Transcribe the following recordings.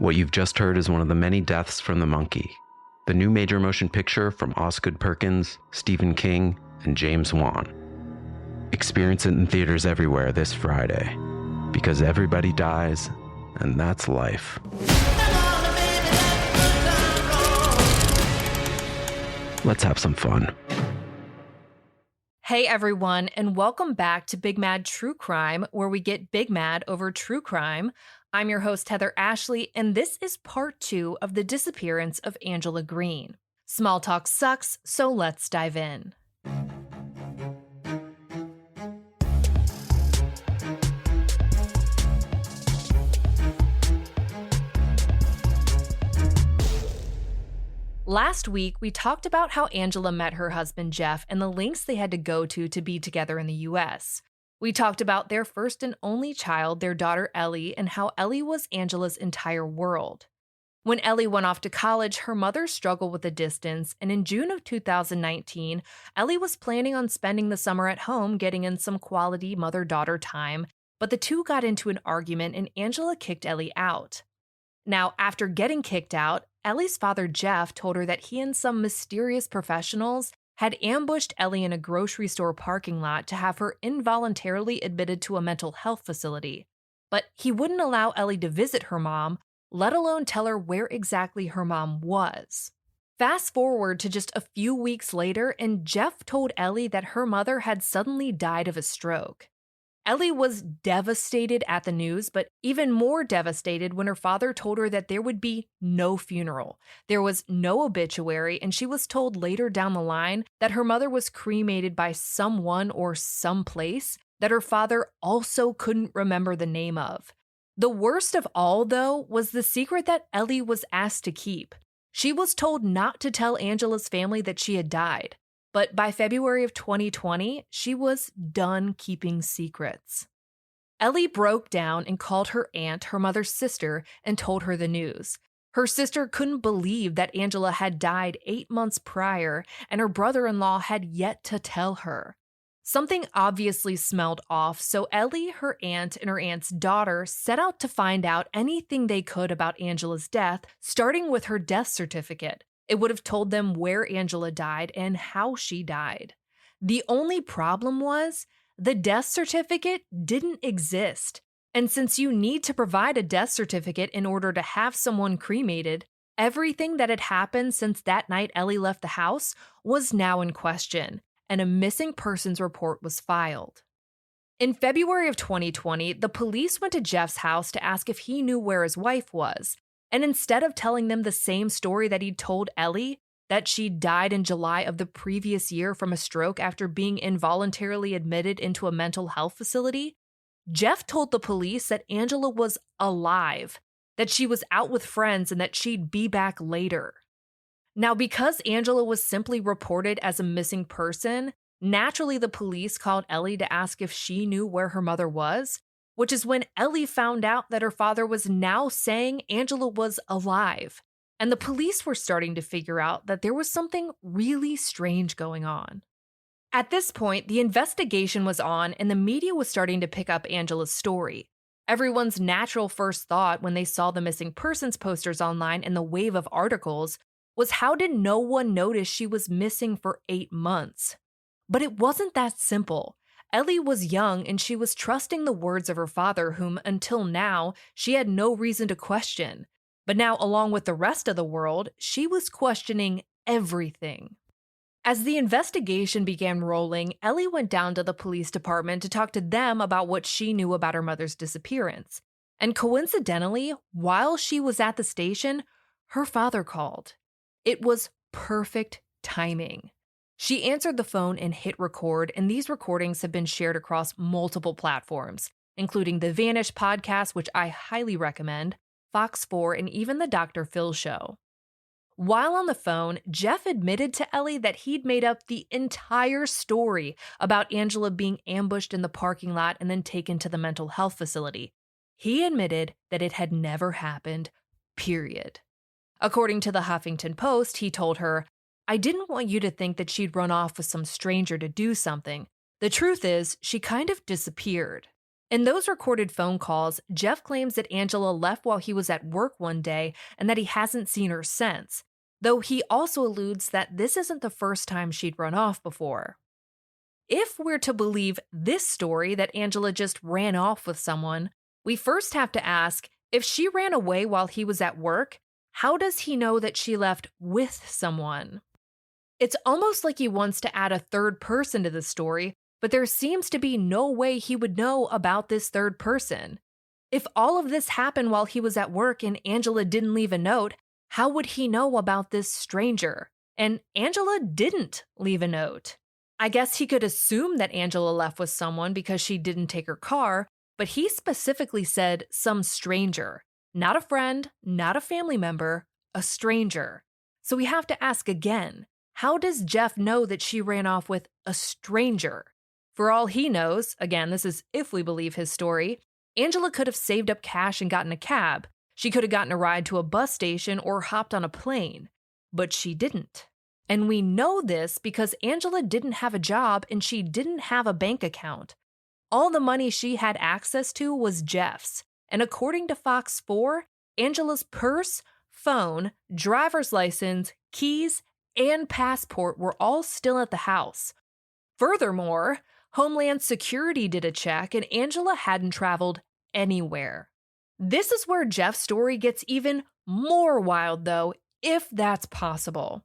What you've just heard is one of the many deaths from the monkey, the new major motion picture from Osgood Perkins, Stephen King, and James Wan. Experience it in theaters everywhere this Friday, because everybody dies, and that's life. Let's have some fun. Hey everyone, and welcome back to Big Mad True Crime, where we get big mad over true crime. I'm your host, Heather Ashley, and this is part 2 of the disappearance of Angela Green. Small talk sucks, so let's dive in. Last week, we talked about how Angela met her husband Jeff and the lengths they had to go to be together in the US. We talked about their first and only child, their daughter Ellie, and how Ellie was Angela's entire world. When Ellie went off to college, her mother struggled with the distance, and in June of 2019, Ellie was planning on spending the summer at home getting in some quality mother-daughter time, but the two got into an argument and Angela kicked Ellie out. Now, after getting kicked out, Ellie's father Jeff told her that he and some mysterious professionals had ambushed Ellie in a grocery store parking lot to have her involuntarily admitted to a mental health facility. But he wouldn't allow Ellie to visit her mom, let alone tell her where exactly her mom was. Fast forward to just a few weeks later, and Jeff told Ellie that her mother had suddenly died of a stroke. Ellie was devastated at the news, but even more devastated when her father told her that there would be no funeral. There was no obituary, and she was told later down the line that her mother was cremated by someone or someplace that her father also couldn't remember the name of. The worst of all, though, was the secret that Ellie was asked to keep. She was told not to tell Angela's family that she had died. But by February of 2020, she was done keeping secrets. Ellie broke down and called her aunt, her mother's sister, and told her the news. Her sister couldn't believe that Angela had died 8 months prior, and her brother-in-law had yet to tell her. Something obviously smelled off, so Ellie, her aunt, and her aunt's daughter set out to find out anything they could about Angela's death, starting with her death certificate. It would have told them where Angela died and how she died. The only problem was the death certificate didn't exist. And since you need to provide a death certificate in order to have someone cremated, everything that had happened since that night Ellie left the house was now in question, and a missing persons report was filed. In February of 2020, the police went to Jeff's house to ask if he knew where his wife was. And instead of telling them the same story that he'd told Ellie, that she died in July of the previous year from a stroke after being involuntarily admitted into a mental health facility, Jeff told the police that Angela was alive, that she was out with friends, and that she'd be back later. Now, because Angela was simply reported as a missing person, naturally the police called Ellie to ask if she knew where her mother was, which is when Ellie found out that her father was now saying Angela was alive, and the police were starting to figure out that there was something really strange going on. At this point, the investigation was on, and the media was starting to pick up Angela's story. Everyone's natural first thought when they saw the missing persons posters online and the wave of articles was, how did no one notice she was missing for 8 months? But it wasn't that simple. Ellie was young, and she was trusting the words of her father, whom, until now, she had no reason to question. But now, along with the rest of the world, she was questioning everything. As the investigation began rolling, Ellie went down to the police department to talk to them about what she knew about her mother's disappearance. And coincidentally, while she was at the station, her father called. It was perfect timing. She answered the phone and hit record, and these recordings have been shared across multiple platforms, including the Vanish podcast, which I highly recommend, Fox 4, and even the Dr. Phil show. While on the phone, Jeff admitted to Ellie that he'd made up the entire story about Angela being ambushed in the parking lot and then taken to the mental health facility. He admitted that it had never happened, period. According to the Huffington Post, he told her, "I didn't want you to think that she'd run off with some stranger to do something. The truth is, she kind of disappeared." In those recorded phone calls, Jeff claims that Angela left while he was at work one day and that he hasn't seen her since, though he also alludes that this isn't the first time she'd run off before. If we're to believe this story that Angela just ran off with someone, we first have to ask, if she ran away while he was at work, how does he know that she left with someone? It's almost like he wants to add a third person to the story, but there seems to be no way he would know about this third person. If all of this happened while he was at work and Angela didn't leave a note, how would he know about this stranger? And Angela didn't leave a note. I guess he could assume that Angela left with someone because she didn't take her car, but he specifically said some stranger. Not a friend, not a family member, a stranger. So we have to ask again, how does Jeff know that she ran off with a stranger? For all he knows, again, this is if we believe his story, Angela could have saved up cash and gotten a cab. She could have gotten a ride to a bus station or hopped on a plane. But she didn't. And we know this because Angela didn't have a job and she didn't have a bank account. All the money she had access to was Jeff's. And according to Fox 4, Angela's purse, phone, driver's license, keys, and passport were all still at the house. Furthermore, Homeland Security did a check and Angela hadn't traveled anywhere. This is where Jeff's story gets even more wild, though, if that's possible.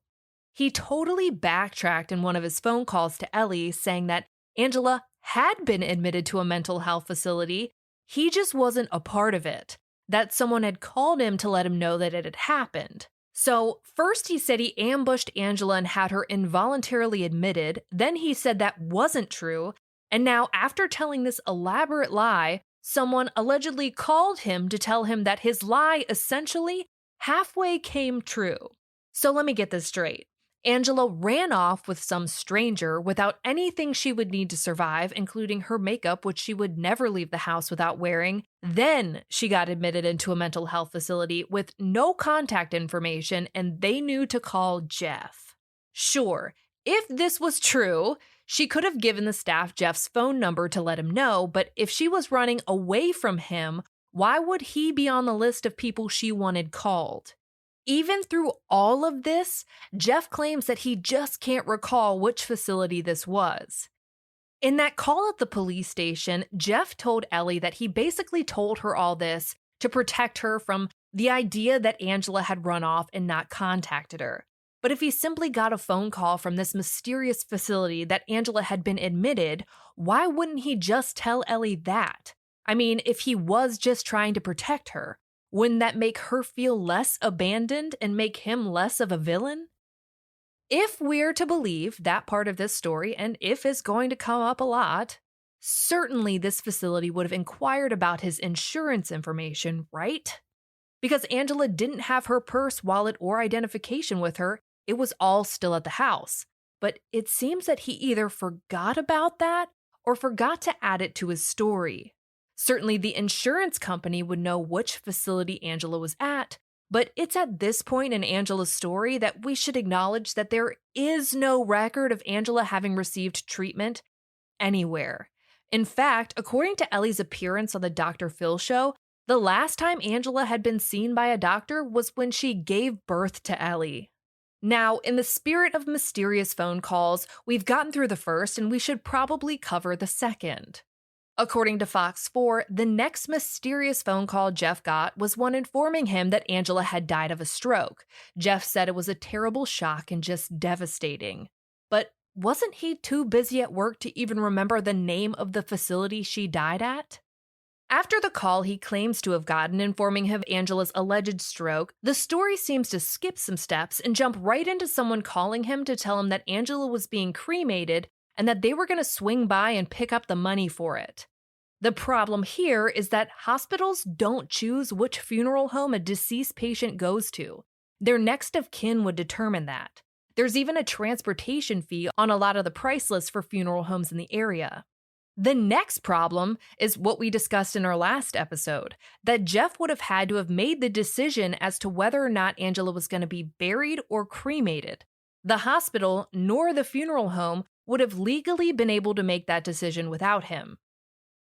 He totally backtracked in one of his phone calls to Ellie, saying that Angela had been admitted to a mental health facility. He just wasn't a part of it, that someone had called him to let him know that it had happened. So first he said he ambushed Angela and had her involuntarily admitted, then he said that wasn't true, and now after telling this elaborate lie, someone allegedly called him to tell him that his lie essentially halfway came true. So let me get this straight. Angela ran off with some stranger without anything she would need to survive, including her makeup, which she would never leave the house without wearing. Then she got admitted into a mental health facility with no contact information, and they knew to call Jeff. Sure, if this was true, she could have given the staff Jeff's phone number to let him know, but if she was running away from him, why would he be on the list of people she wanted called? Even through all of this, Jeff claims that he just can't recall which facility this was. In that call at the police station, Jeff told Ellie that he basically told her all this to protect her from the idea that Angela had run off and not contacted her. But if he simply got a phone call from this mysterious facility that Angela had been admitted, why wouldn't he just tell Ellie that? I mean, if he was just trying to protect her, wouldn't that make her feel less abandoned and make him less of a villain? If we're to believe that part of this story, and if it's going to come up a lot, certainly this facility would have inquired about his insurance information, right? Because Angela didn't have her purse, wallet, or identification with her, it was all still at the house. But it seems that he either forgot about that or forgot to add it to his story. Certainly, the insurance company would know which facility Angela was at, but it's at this point in Angela's story that we should acknowledge that there is no record of Angela having received treatment anywhere. In fact, according to Ellie's appearance on the Dr. Phil show, the last time Angela had been seen by a doctor was when she gave birth to Ellie. Now, in the spirit of mysterious phone calls, we've gotten through the first and we should probably cover the second. According to Fox 4, the next mysterious phone call Jeff got was one informing him that Angela had died of a stroke. Jeff said it was a terrible shock and just devastating. But wasn't he too busy at work to even remember the name of the facility she died at? After the call he claims to have gotten informing him of Angela's alleged stroke, the story seems to skip some steps and jump right into someone calling him to tell him that Angela was being cremated and that they were going to swing by and pick up the money for it. The problem here is that hospitals don't choose which funeral home a deceased patient goes to. Their next of kin would determine that. There's even a transportation fee on a lot of the price lists for funeral homes in the area. The next problem is what we discussed in our last episode, that Jeff would have had to have made the decision as to whether or not Angela was going to be buried or cremated. The hospital nor the funeral home would have legally been able to make that decision without him.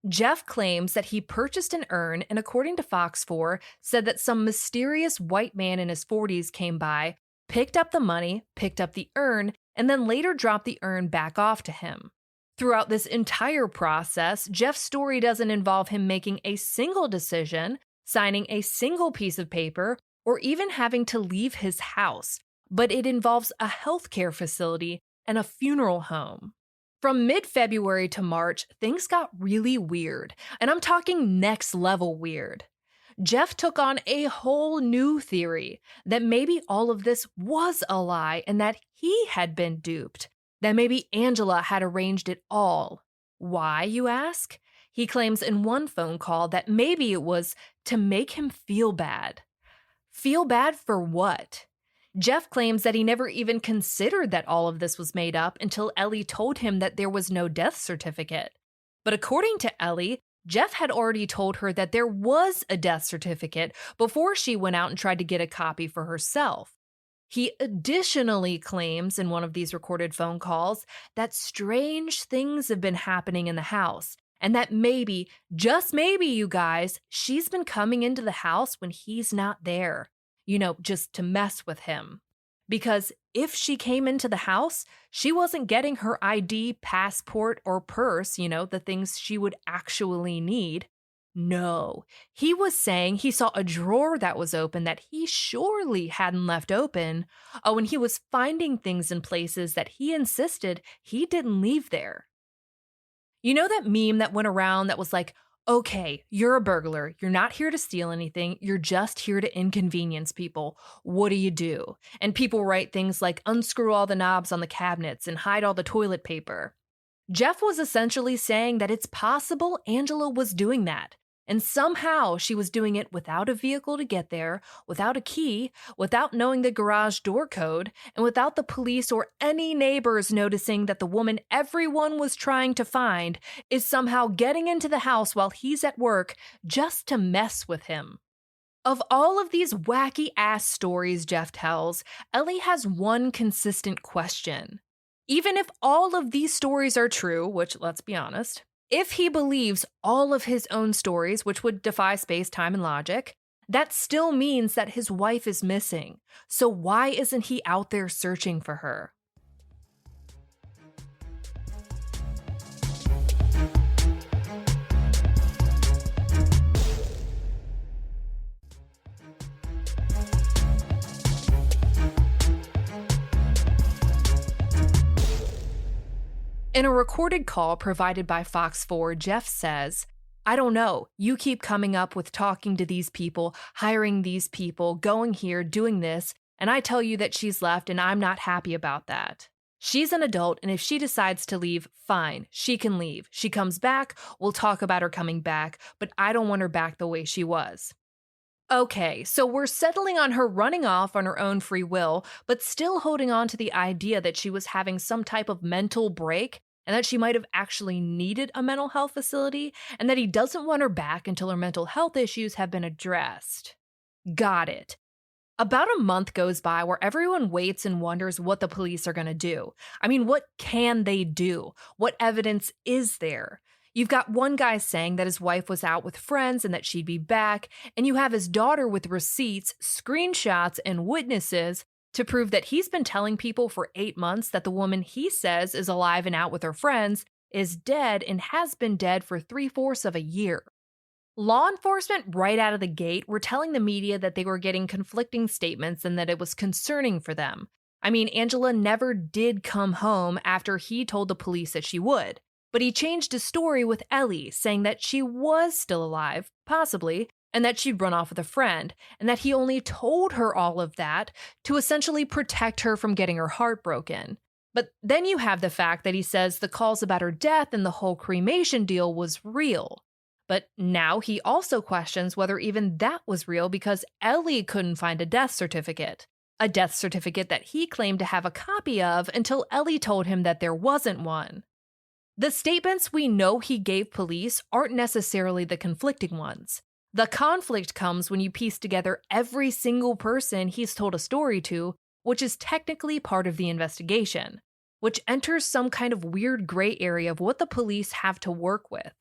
Jeff claims that he purchased an urn and, according to Fox 4, said that some mysterious white man in his 40s came by, picked up the money, picked up the urn, and then later dropped the urn back off to him. Throughout this entire process, Jeff's story doesn't involve him making a single decision, signing a single piece of paper, or even having to leave his house, but it involves a healthcare facility and a funeral home. From mid-February to March, things got really weird, and I'm talking next level weird. Jeff took on a whole new theory that maybe all of this was a lie and that he had been duped, that maybe Angela had arranged it all. Why, you ask? He claims in one phone call that maybe it was to make him feel bad. Feel bad for what? Jeff claims that he never even considered that all of this was made up until Ellie told him that there was no death certificate. But according to Ellie, Jeff had already told her that there was a death certificate before she went out and tried to get a copy for herself. He additionally claims in one of these recorded phone calls that strange things have been happening in the house, and that maybe, just maybe, you guys, she's been coming into the house when he's not there. Just to mess with him. Because if she came into the house, she wasn't getting her ID, passport, or purse, the things she would actually need. No, he was saying he saw a drawer that was open that he surely hadn't left open. Oh, and he was finding things in places that he insisted he didn't leave there. You know that meme that went around that was like, okay, you're a burglar. You're not here to steal anything. You're just here to inconvenience people. What do? And people write things like unscrew all the knobs on the cabinets and hide all the toilet paper. Jeff was essentially saying that it's possible Angela was doing that. And somehow she was doing it without a vehicle to get there, without a key, without knowing the garage door code, and without the police or any neighbors noticing that the woman everyone was trying to find is somehow getting into the house while he's at work just to mess with him. Of all of these wacky-ass stories Jeff tells, Ellie has one consistent question. Even if all of these stories are true, which, let's be honest, if he believes all of his own stories, which would defy space, time, and logic, that still means that his wife is missing. So why isn't he out there searching for her? In a recorded call provided by Fox 4, Jeff says, I don't know, you keep coming up with talking to these people, hiring these people, going here, doing this, and I tell you that she's left and I'm not happy about that. She's an adult, and if she decides to leave, fine, she can leave. She comes back, we'll talk about her coming back, but I don't want her back the way she was. Okay, so we're settling on her running off on her own free will, but still holding on to the idea that she was having some type of mental break and that she might have actually needed a mental health facility and that he doesn't want her back until her mental health issues have been addressed. Got it. About a month goes by where everyone waits and wonders what the police are going to do. I mean, what can they do? What evidence is there? You've got one guy saying that his wife was out with friends and that she'd be back, and you have his daughter with receipts, screenshots, and witnesses to prove that he's been telling people for 8 months that the woman he says is alive and out with her friends is dead and has been dead for 3/4 of a year. Law enforcement right out of the gate were telling the media that they were getting conflicting statements and that it was concerning for them. I mean, Angela never did come home after he told the police that she would. But he changed his story with Ellie, saying that she was still alive, possibly, and that she'd run off with a friend, and that he only told her all of that to essentially protect her from getting her heart broken. But then you have the fact that he says the calls about her death and the whole cremation deal was real. But now he also questions whether even that was real because Ellie couldn't find a death certificate that he claimed to have a copy of until Ellie told him that there wasn't one. The statements we know he gave police aren't necessarily the conflicting ones. The conflict comes when you piece together every single person he's told a story to, which is technically part of the investigation, which enters some kind of weird gray area of what the police have to work with.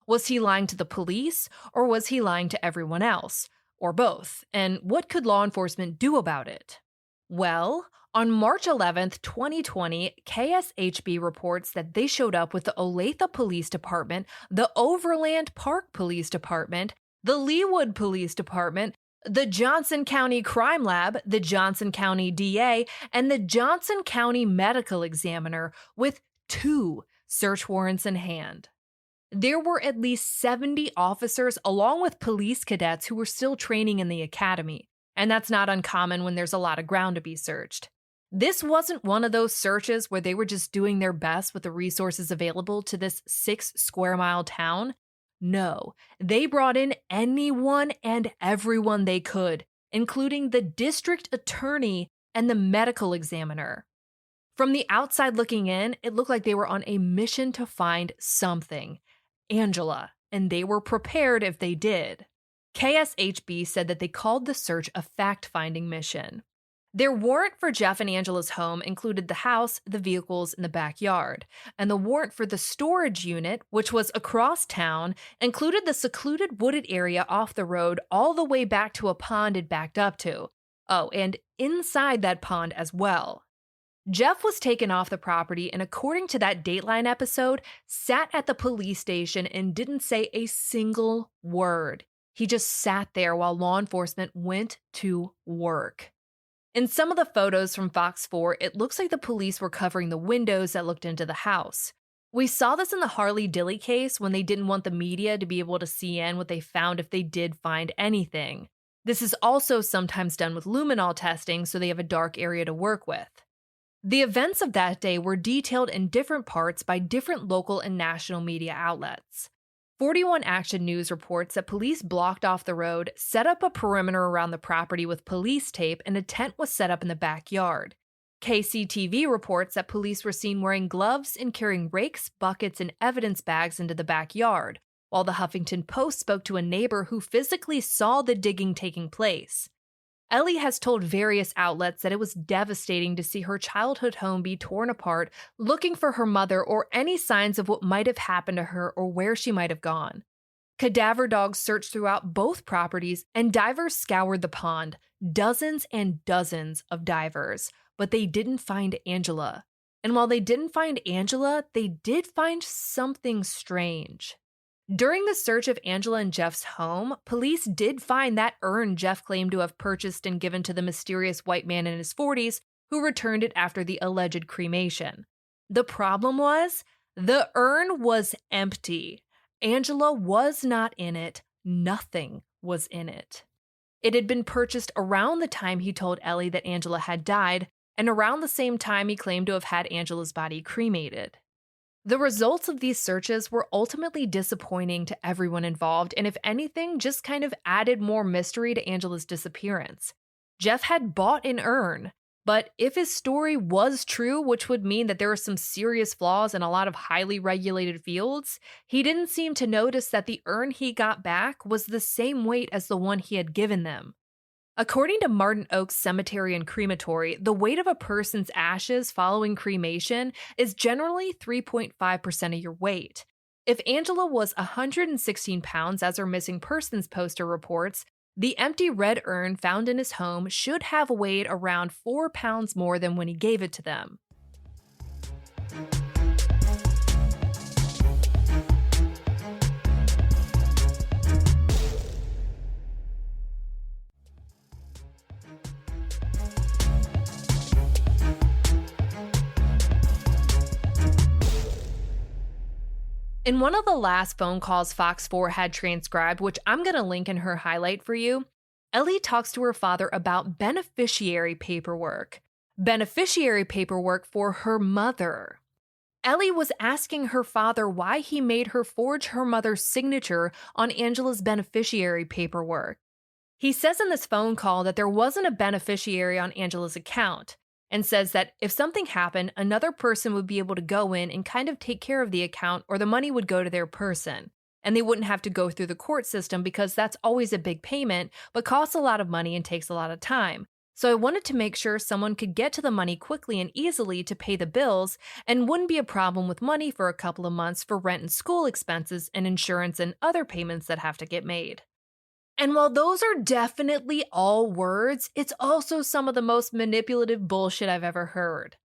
Was he lying to the police, or was he lying to everyone else? Or both? And what could law enforcement do about it? Well, on March 11th, 2020, KSHB reports that they showed up with the Olathe Police Department, the Overland Park Police Department, the Leawood Police Department, the Johnson County Crime Lab, the Johnson County DA, and the Johnson County Medical Examiner with 2 search warrants in hand. There were at least 70 officers along with police cadets who were still training in the academy, and that's not uncommon when there's a lot of ground to be searched. This wasn't one of those searches where they were just doing their best with the resources available to this 6-square-mile town. No, they brought in anyone and everyone they could, including the district attorney and the medical examiner. From the outside looking in, it looked like they were on a mission to find something. Angela, and they were prepared if they did. KSHB said that they called the search a fact-finding mission. Their warrant for Jeff and Angela's home included the house, the vehicles, and the backyard. And the warrant for the storage unit, which was across town, included the secluded wooded area off the road all the way back to a pond it backed up to. Oh, and inside that pond as well. Jeff was taken off the property and, according to that Dateline episode, sat at the police station and didn't say a single word. He just sat there while law enforcement went to work. In some of the photos from Fox 4, it looks like the police were covering the windows that looked into the house. We saw this in the Harley Dilley case when they didn't want the media to be able to see in what they found if they did find anything. This is also sometimes done with luminol testing, so they have a dark area to work with. The events of that day were detailed in different parts by different local and national media outlets. 41 Action News reports that police blocked off the road, set up a perimeter around the property with police tape, and a tent was set up in the backyard. KCTV reports that police were seen wearing gloves and carrying rakes, buckets, and evidence bags into the backyard, while the Huffington Post spoke to a neighbor who physically saw the digging taking place. Ellie has told various outlets that it was devastating to see her childhood home be torn apart, looking for her mother or any signs of what might have happened to her or where she might have gone. Cadaver dogs searched throughout both properties, and divers scoured the pond, dozens and dozens of divers, but they didn't find Angela. And while they didn't find Angela, they did find something strange. During the search of Angela and Jeff's home, police did find that urn Jeff claimed to have purchased and given to the mysterious white man in his 40s who returned it after the alleged cremation. The problem was, the urn was empty. Angela was not in it. Nothing was in it. It had been purchased around the time he told Ellie that Angela had died, and around the same time he claimed to have had Angela's body cremated. The results of these searches were ultimately disappointing to everyone involved, and if anything, just kind of added more mystery to Angela's disappearance. Jeff had bought an urn, but if his story was true, which would mean that there were some serious flaws in a lot of highly regulated fields, he didn't seem to notice that the urn he got back was the same weight as the one he had given them. According to Martin Oaks Cemetery and Crematory, the weight of a person's ashes following cremation is generally 3.5% of your weight. If Angela was 116 pounds, as her missing persons poster reports, the empty red urn found in his home should have weighed around 4 pounds more than when he gave it to them. In one of the last phone calls Fox 4 had transcribed, which I'm going to link in her highlight for you, Ellie talks to her father about beneficiary paperwork. Beneficiary paperwork for her mother. Ellie was asking her father why he made her forge her mother's signature on Angela's beneficiary paperwork. He says in this phone call that there wasn't a beneficiary on Angela's account, and says that if something happened, another person would be able to go in and kind of take care of the account, or the money would go to their person. And they wouldn't have to go through the court system because that's always a big payment, but costs a lot of money and takes a lot of time. So I wanted to make sure someone could get to the money quickly and easily to pay the bills and wouldn't be a problem with money for a couple of months for rent and school expenses and insurance and other payments that have to get made. And while those are definitely all words, it's also some of the most manipulative bullshit I've ever heard.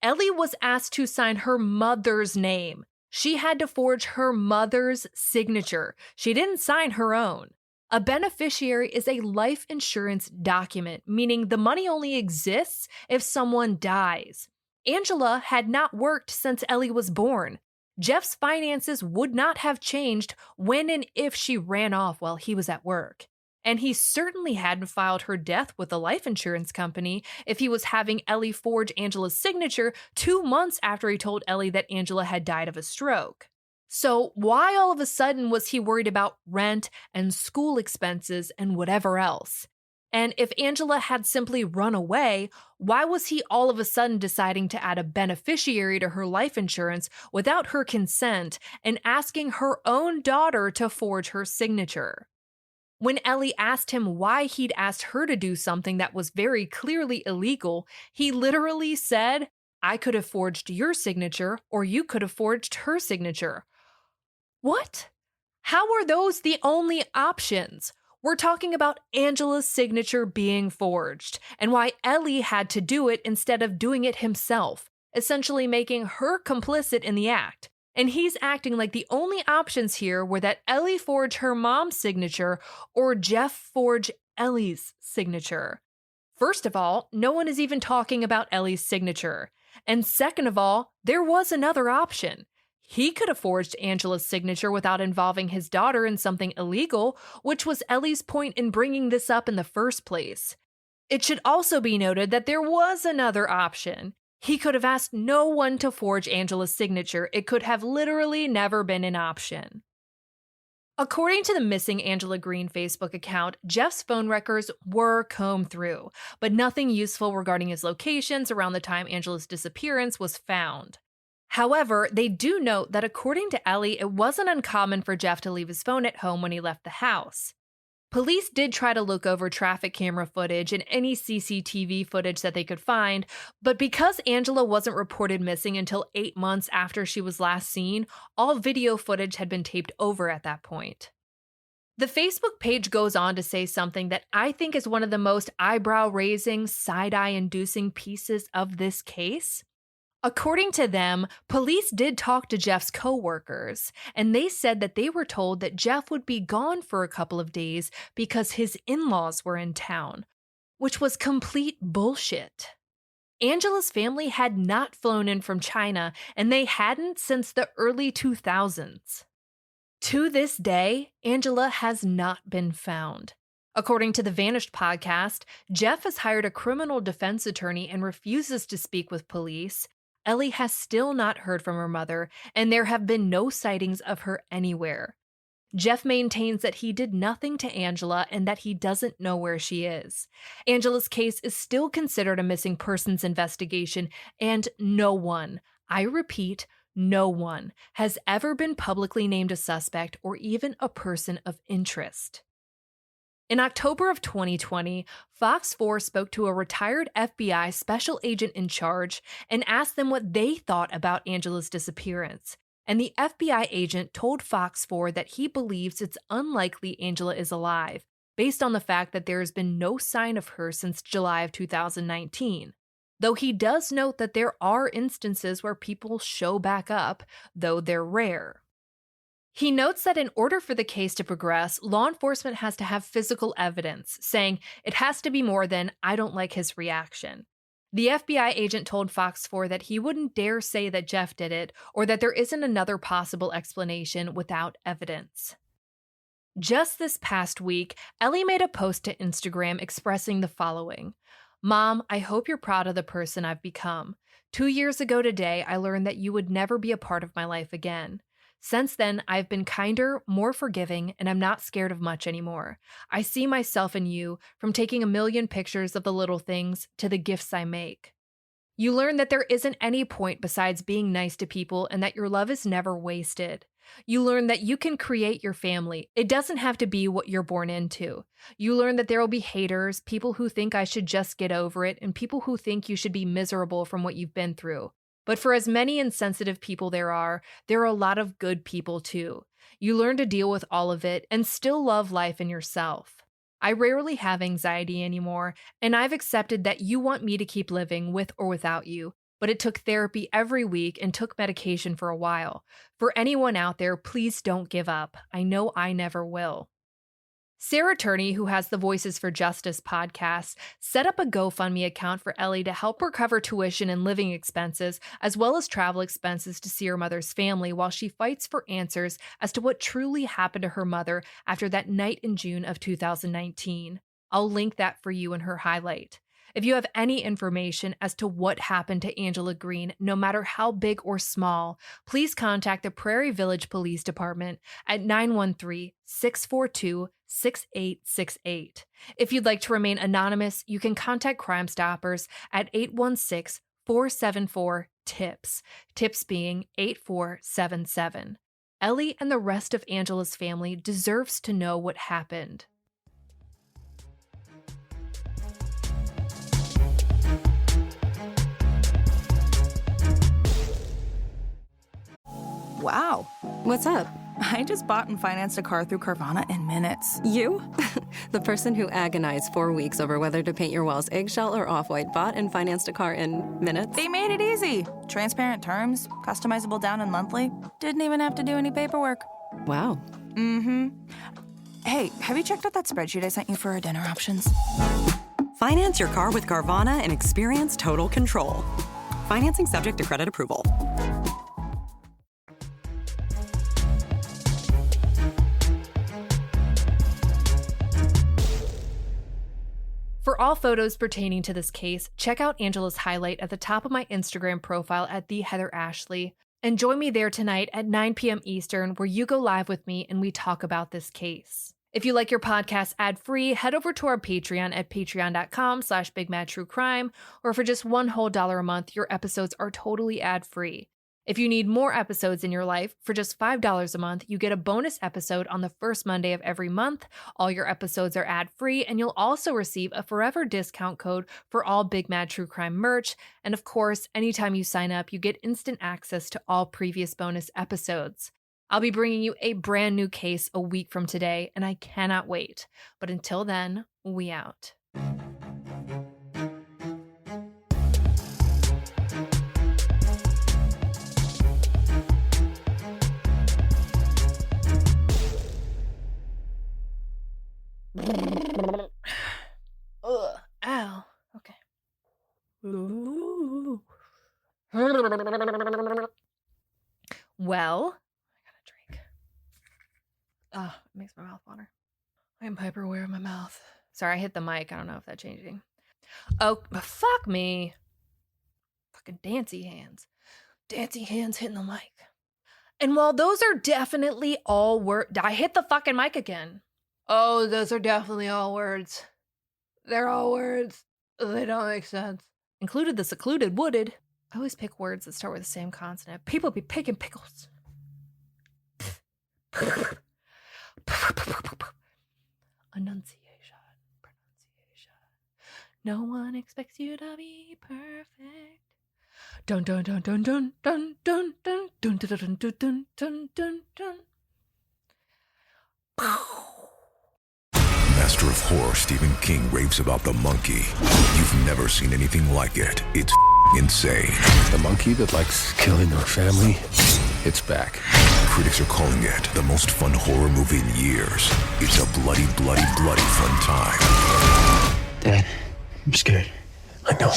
Ellie was asked to sign her mother's name. She had to forge her mother's signature. She didn't sign her own. A beneficiary is a life insurance document, meaning the money only exists if someone dies. Angela had not worked since Ellie was born. Jeff's finances would not have changed when and if she ran off while he was at work. And he certainly hadn't filed her death with the life insurance company if he was having Ellie forge Angela's signature 2 months after he told Ellie that Angela had died of a stroke. So why all of a sudden was he worried about rent and school expenses and whatever else? And if Angela had simply run away, why was he all of a sudden deciding to add a beneficiary to her life insurance without her consent and asking her own daughter to forge her signature? When Ellie asked him why he'd asked her to do something that was very clearly illegal, he literally said, "I could have forged your signature, or you could have forged her signature." What? How are those the only options? We're talking about Angela's signature being forged, and why Ellie had to do it instead of doing it himself, essentially making her complicit in the act. And he's acting like the only options here were that Ellie forge her mom's signature or Jeff forge Ellie's signature. First of all, no one is even talking about Ellie's signature. And second of all, there was another option. He could have forged Angela's signature without involving his daughter in something illegal, which was Ellie's point in bringing this up in the first place. It should also be noted that there was another option. He could have asked no one to forge Angela's signature. It could have literally never been an option. According to the missing Angela Green Facebook account, Jeff's phone records were combed through, but nothing useful regarding his locations around the time Angela's disappearance was found. However, they do note that according to Ellie, it wasn't uncommon for Jeff to leave his phone at home when he left the house. Police did try to look over traffic camera footage and any CCTV footage that they could find, but because Angela wasn't reported missing until 8 months after she was last seen, all video footage had been taped over at that point. The Facebook page goes on to say something that I think is one of the most eyebrow-raising, side-eye-inducing pieces of this case. According to them, police did talk to Jeff's co-workers, and they said that they were told that Jeff would be gone for a couple of days because his in-laws were in town, which was complete bullshit. Angela's family had not flown in from China, and they hadn't since the early 2000s. To this day, Angela has not been found. According to the Vanished podcast, Jeff has hired a criminal defense attorney and refuses to speak with police. Ellie has still not heard from her mother, and there have been no sightings of her anywhere. Jeff maintains that he did nothing to Angela and that he doesn't know where she is. Angela's case is still considered a missing persons investigation, and no one, I repeat, no one, has ever been publicly named a suspect or even a person of interest. In October of 2020, Fox 4 spoke to a retired FBI special agent in charge and asked them what they thought about Angela's disappearance. And the FBI agent told Fox 4 that he believes it's unlikely Angela is alive, based on the fact that there has been no sign of her since July of 2019. Though he does note that there are instances where people show back up, though they're rare. He notes that in order for the case to progress, law enforcement has to have physical evidence, saying it has to be more than, "I don't like his reaction." The FBI agent told Fox 4 that he wouldn't dare say that Jeff did it, or that there isn't another possible explanation without evidence. Just this past week, Ellie made a post to Instagram expressing the following: "Mom, I hope you're proud of the person I've become. 2 years ago today, I learned that you would never be a part of my life again. Since then, I've been kinder, more forgiving, and I'm not scared of much anymore. I see myself in you, from taking a million pictures of the little things to the gifts I make. You learn that there isn't any point besides being nice to people and that your love is never wasted. You learn that you can create your family. It doesn't have to be what you're born into. You learn that there will be haters, people who think I should just get over it, and people who think you should be miserable from what you've been through. But for as many insensitive people there are a lot of good people too. You learn to deal with all of it and still love life and yourself. I rarely have anxiety anymore, and I've accepted that you want me to keep living with or without you. But it took therapy every week and took medication for a while. For anyone out there, please don't give up. I know I never will. Sarah Turney, who has the Voices for Justice podcast, set up a GoFundMe account for Ellie to help her cover tuition and living expenses, as well as travel expenses to see her mother's family while she fights for answers as to what truly happened to her mother after that night in June of 2019. I'll link that for you in her highlight. If you have any information as to what happened to Angela Green, no matter how big or small, please contact the Prairie Village Police Department at 913-642-6868. If you'd like to remain anonymous, you can contact Crime Stoppers at 816-474-TIPS, TIPS being 8477. Ellie and the rest of Angela's family deserves to know what happened. Wow. What's up? I just bought and financed a car through Carvana in minutes. You? The person who agonized 4 weeks over whether to paint your walls eggshell or off-white bought and financed a car in minutes? They made it easy. Transparent terms, customizable down and monthly. Didn't even have to do any paperwork. Wow. Mm-hmm. Hey, have you checked out that spreadsheet I sent you for our dinner options? Finance your car with Carvana and experience total control. Financing subject to credit approval. For all photos pertaining to this case, check out Angela's highlight at the top of my Instagram profile at @TheHeatherAshley. And join me there tonight at 9 p.m. Eastern, where you go live with me and we talk about this case. If you like your podcast ad-free, head over to our Patreon at patreon.com/BigMadTrueCrime, or for just $1 whole a month, your episodes are totally ad-free. If you need more episodes in your life, for just $5 a month, you get a bonus episode on the first Monday of every month. All your episodes are ad-free, and you'll also receive a forever discount code for all Big Mad True Crime merch. And of course, anytime you sign up, you get instant access to all previous bonus episodes. I'll be bringing you a brand new case a week from today, and I cannot wait. But until then, we out. Ugh, ow. Okay. Well, I got a drink. Oh, it makes my mouth water. I'm hyper-aware of my mouth. Sorry, I hit the mic. I don't know if that's changing. Oh, fuck me. Fucking dancy hands. Dancy hands hitting the mic. And while those are definitely all words, I hit the fucking mic again. Oh, those are definitely all words. They're all words. They don't make sense. Included the secluded wooded. I always pick words that start with the same consonant. People be picking pickles. Enunciation. Pronunciation. No one expects you to be perfect. Dun dun dun dun dun dun dun dun dun dun dun dun dun dun dun. Master of horror Stephen King raves about the monkey. You've never seen anything like it. It's insane. The monkey that likes killing our family, it's back. Critics are calling it the most fun horror movie in years. It's a bloody, bloody, bloody fun time. Dad, I'm scared. I know.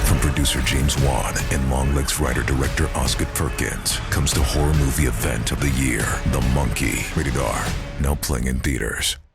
From producer James Wan and Longlegs writer-director Osgood Perkins comes the horror movie event of the year, The Monkey. Rated R. Now playing in theaters.